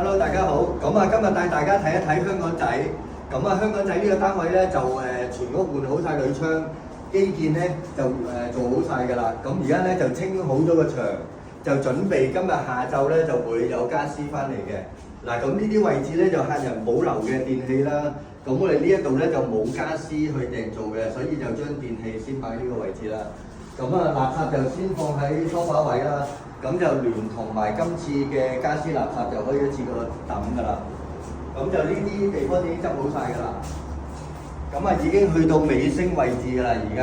Hello，大家好。咁啊，今日帶大家睇一睇香港仔。咁啊，香港仔呢個單位咧就全屋換好晒鋁窗，基建咧就做好晒㗎啦。咁而家咧就清好咗個牆，就準備今日下晝咧就會有家私翻嚟嘅。嗱，咁呢啲位置咧就客人保留嘅電器啦。咁我哋呢一度咧就冇家私去訂做嘅，所以就將電器先擺呢個位置啦。咁啊，垃圾就先放喺梳化位啦。咁就聯同埋今次嘅家私垃圾就可以一次過抌㗎啦。咁就呢啲地方已經執好晒㗎啦。咁啊已經去到尾聲位置㗎啦，而家。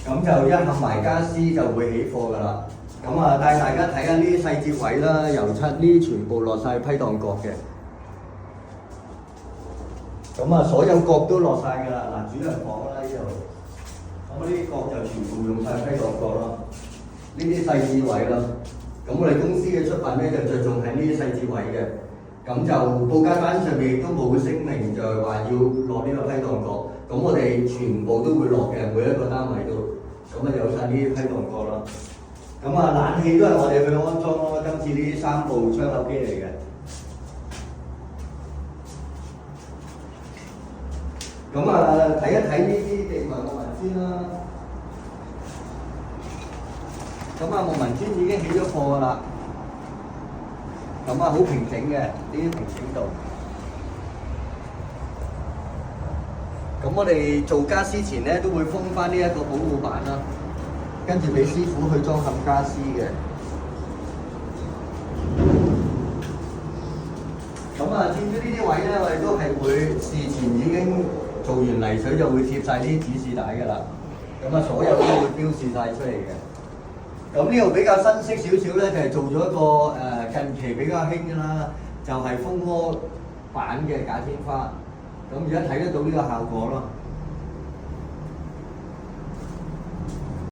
咁就一冚埋家私就會起貨㗎啦。咁啊帶大家睇下呢啲細節位啦，油漆呢啲全部落晒批盪角嘅。咁啊所有角都落晒㗎啦。嗱，主人房啦呢度。咁呢啲角就全部用晒批盪角咯。呢啲細節位咯，咁我哋公司嘅出品咧就着重喺呢啲細節位嘅，咁就報價單上面亦都冇聲明就係話要落呢個批盪角，咁我哋全部都會落嘅，每一個單位都，咁啊有晒呢啲批盪角咯。咁啊冷氣都係我哋去安裝咯，今次呢啲3部窗口機嚟嘅。咁啊睇一睇呢啲地台木紋先啦。咁啊，木紋磚已經起咗貨㗎啦。咁啊，好平整嘅，呢啲平整度。咁我哋做家私前咧，都會封翻呢一個保護板啦，跟住俾師傅去裝嵌家私嘅。咁啊，至於呢啲位咧，我哋都係會事前已經做完泥水，就會貼晒啲指示帶㗎啦。咁啊，所有都會標示晒出嚟嘅。咁呢度比較新式少少咧，就係做咗一個近期比較興嘅啦，就係蜂窩版嘅假天花。咁而家睇得到呢個效果咯。